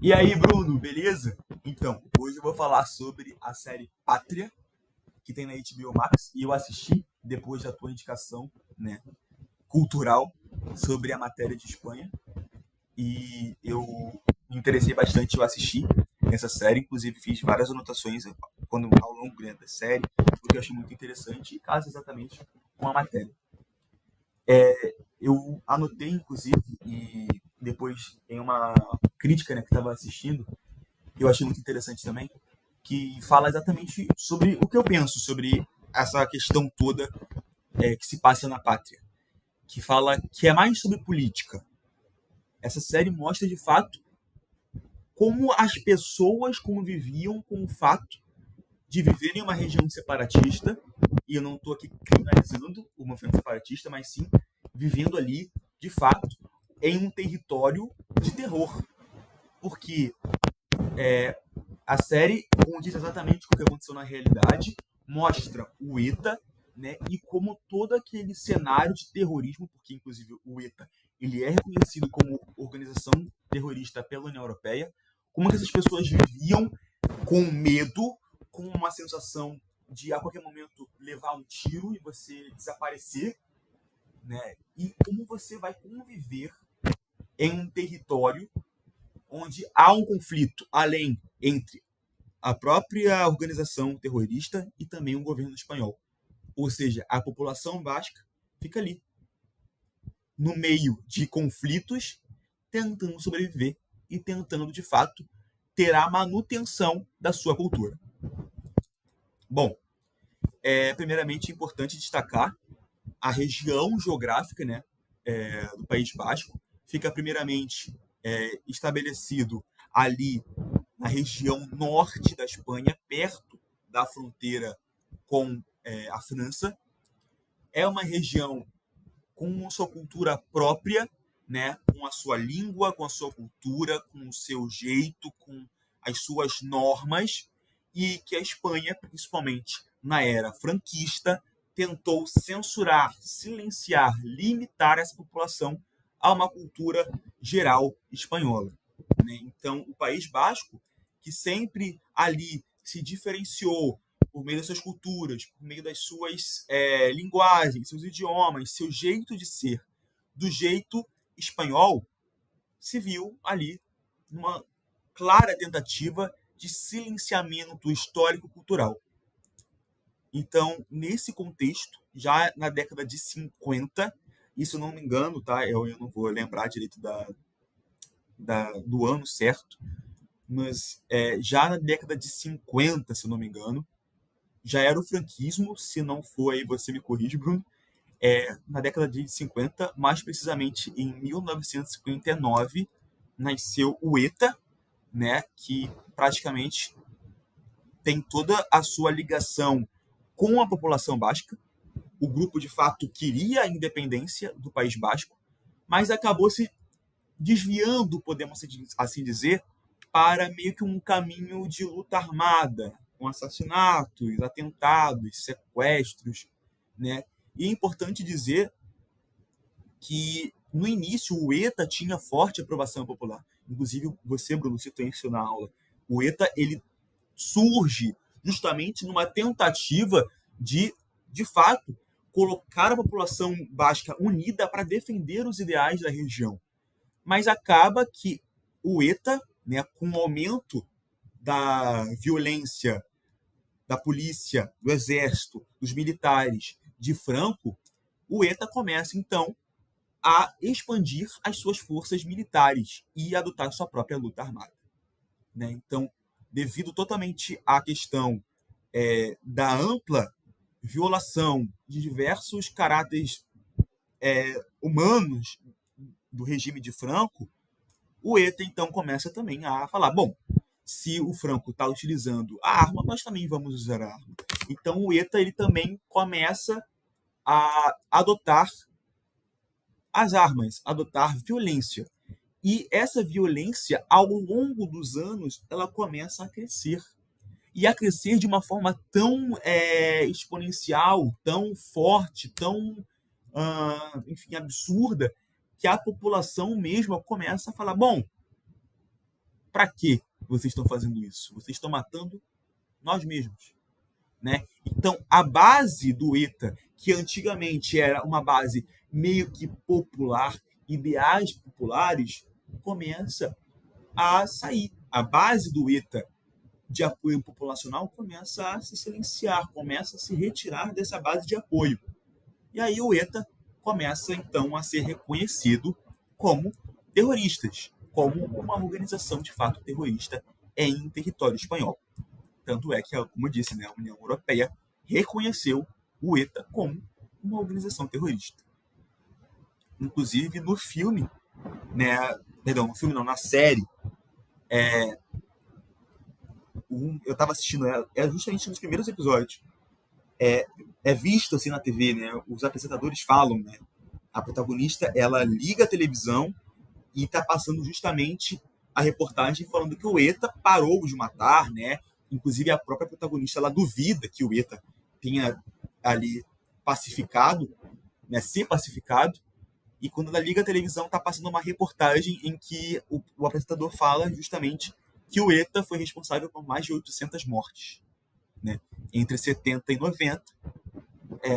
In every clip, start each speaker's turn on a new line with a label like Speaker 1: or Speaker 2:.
Speaker 1: E aí, Bruno, beleza? Então, hoje eu vou falar sobre a série Pátria, que tem na HBO Max, e eu assisti depois da tua indicação, né, cultural sobre a matéria de Espanha, e eu me interessei bastante, eu assisti essa série, inclusive fiz várias anotações ao longo, né, da série, porque eu achei muito interessante e casa exatamente com a matéria. Eu anotei, inclusive, e depois tem uma crítica, né, que estava assistindo, que eu achei muito interessante também, que fala exatamente sobre o que eu penso sobre essa questão toda que se passa na pátria, que fala que é mais sobre política. Essa série mostra de fato como as pessoas conviviam com o fato de viver em uma região separatista, e eu não estou aqui criminalizando o movimento separatista, mas sim vivendo ali, de fato, em um território de terror. Porque a série condiz exatamente com o que aconteceu na realidade, mostra o ETA, né, e como todo aquele cenário de terrorismo, porque inclusive o ETA ele é reconhecido como organização terrorista pela União Europeia, como que essas pessoas viviam com medo, com uma sensação de a qualquer momento levar um tiro e você desaparecer, né, e como você vai conviver em um território onde há um conflito além entre a própria organização terrorista e também o governo espanhol. Ou seja, a população basca fica ali, no meio de conflitos, tentando sobreviver e tentando, de fato, ter a manutenção da sua cultura. Bom, primeiramente é importante destacar a região geográfica, né, do País Basco. Fica primeiramente estabelecido ali na região norte da Espanha, perto da fronteira com a França. É uma região com sua cultura própria, né? Com a sua língua, com a sua cultura, com o seu jeito, com as suas normas, e que a Espanha, principalmente na era franquista, tentou censurar, silenciar, limitar essa população a uma cultura geral espanhola, né? Então, o País Basco, que sempre ali se diferenciou por meio das suas culturas, por meio das suas linguagens, seus idiomas, seu jeito de ser, do jeito espanhol, se viu ali numa clara tentativa de silenciamento histórico-cultural. Então, nesse contexto, já na década de 50, isso não me engano, tá? Eu não vou lembrar direito do ano certo, mas já na década de 50, se eu não me engano, já era o franquismo, se não for aí você me corrige, Bruno, na década de 50, mais precisamente em 1959, nasceu o ETA, né, que praticamente tem toda a sua ligação com a população basca. O grupo, de fato, queria a independência do País Basco, mas acabou se desviando, podemos assim dizer, para meio que um caminho de luta armada, com assassinatos, atentados, sequestros, né? E é importante dizer que no início o ETA tinha forte aprovação popular. Inclusive você, Bruno, citou isso na aula. O ETA ele surge justamente numa tentativa de fato, colocar a população basca unida para defender os ideais da região. Mas acaba que o ETA, né, com o aumento da violência da polícia, do exército, dos militares de Franco, o ETA começa, então, a expandir as suas forças militares e adotar sua própria luta armada, né? Então, devido totalmente à questão da ampla violação de diversos caráteres humanos do regime de Franco, o ETA, então, começa também a falar, bom, se o Franco está utilizando a arma, nós também vamos usar a arma. Então, o ETA ele também começa a adotar as armas, adotar violência. E essa violência, ao longo dos anos, ela começa a crescer. E a crescer de uma forma tão exponencial, tão forte, tão, enfim, absurda, que a população mesma começa a falar, bom, para que vocês estão fazendo isso? Vocês estão matando nós mesmos, né? Então, a base do ETA, que antigamente era uma base meio que popular, ideais populares, começa a sair. A base do ETA de apoio populacional começa a se silenciar, começa a se retirar dessa base de apoio. E aí o ETA começa, então, a ser reconhecido como terroristas, como uma organização de fato terrorista em território espanhol. Tanto é que, como eu disse, né, a União Europeia reconheceu o ETA como uma organização terrorista. Inclusive, no filme, né, perdão, no filme não, na série, eu estava assistindo ela, é justamente nos primeiros episódios. É visto assim na TV, né? Os apresentadores falam, né? A protagonista, ela liga a televisão e está passando justamente a reportagem falando que o ETA parou de matar, né? Inclusive a própria protagonista, ela duvida que o ETA tenha ali pacificado, né? Ser pacificado. E quando ela liga a televisão, está passando uma reportagem em que o apresentador fala justamente que o ETA foi responsável por mais de 800 mortes, né? Entre 70 e 90,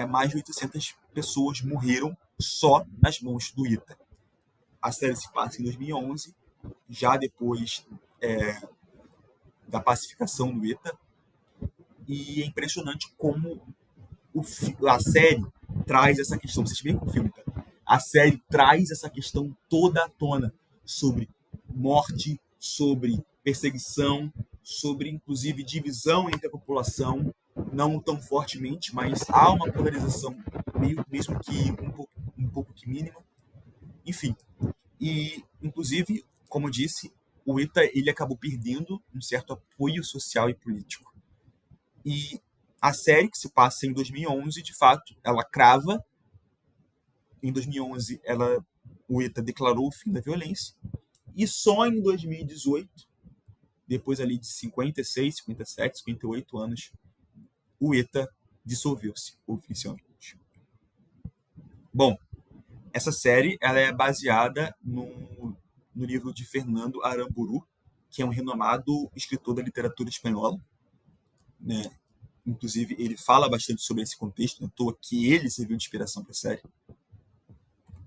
Speaker 1: mais de 800 pessoas morreram só nas mãos do ETA. A série se passa em 2011, já depois da pacificação do ETA, e é impressionante como a série traz essa questão. Vocês veem com o filme, tá? A série traz essa questão toda à tona sobre morte, sobre perseguição, sobre inclusive divisão entre a população, não tão fortemente, mas há uma polarização, mesmo que um pouco que mínima. Enfim, e inclusive, como eu disse, o ETA ele acabou perdendo um certo apoio social e político. E a série, que se passa em 2011, de fato, ela crava. Em 2011, o ETA declarou o fim da violência. E só em 2018, depois ali de 56, 57, 58 anos, o ETA dissolveu-se oficialmente. Bom, essa série ela é baseada no livro de Fernando Aramburu, que é um renomado escritor da literatura espanhola, né? Inclusive, ele fala bastante sobre esse contexto, não à toa que ele serviu de inspiração para a série.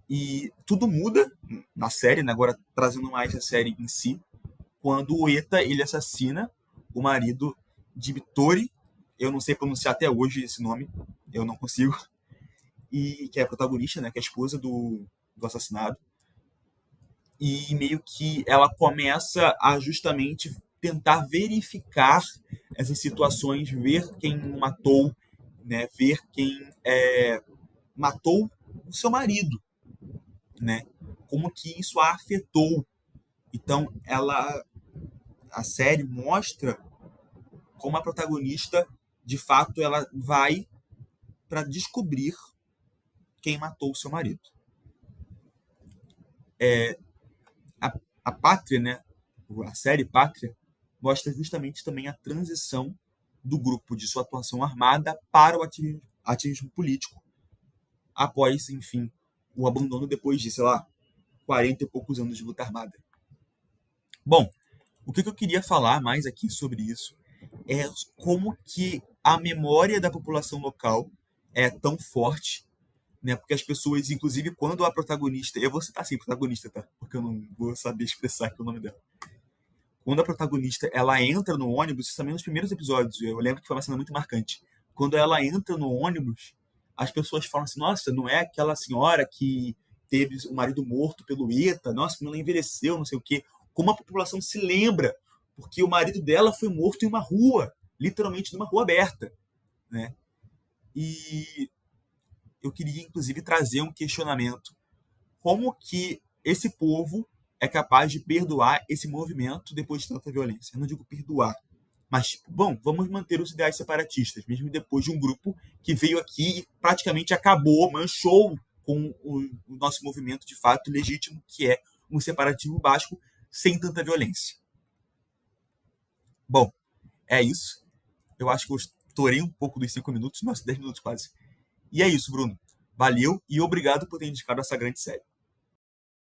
Speaker 1: E tudo muda na série, né? Agora trazendo mais a série em si, quando o ETA ele assassina o marido de Vittori, eu não sei pronunciar até hoje esse nome, eu não consigo, e que é a protagonista, né? Que é a esposa do assassinado. E meio que ela começa a justamente tentar verificar essas situações, ver quem matou, né? Ver quem matou o seu marido, né? Como que isso a afetou. Então, a série mostra como a protagonista, de fato, ela vai para descobrir quem matou o seu marido. A Pátria, né? A série Pátria mostra justamente também a transição do grupo de sua atuação armada para o ativismo político após, enfim, o abandono depois de, sei lá, 40 e poucos anos de luta armada. Bom, o que eu queria falar mais aqui sobre isso é como que a memória da população local é tão forte, né? Porque as pessoas, inclusive, quando a protagonista... Eu vou citar assim, protagonista, tá? Porque eu não vou saber expressar aqui o nome dela. Quando a protagonista, ela entra no ônibus, isso também nos primeiros episódios, eu lembro que foi uma cena muito marcante. Quando ela entra no ônibus, as pessoas falam assim, nossa, não é aquela senhora que teve o marido morto pelo ETA, nossa, como ela envelheceu, não sei o quê. Como a população se lembra, porque o marido dela foi morto em uma rua, literalmente numa rua aberta, né? E eu queria, inclusive, trazer um questionamento. Como que esse povo é capaz de perdoar esse movimento depois de tanta violência? Eu não digo perdoar, mas, bom, vamos manter os ideais separatistas, mesmo depois de um grupo que veio aqui e praticamente acabou, manchou com o nosso movimento de fato legítimo, que é um separatismo basco sem tanta violência. Bom, é isso. Eu acho que eu estourei um pouco dos 5 minutos, nossa, 10 minutos quase. E é isso, Bruno. Valeu e obrigado por ter indicado essa grande série.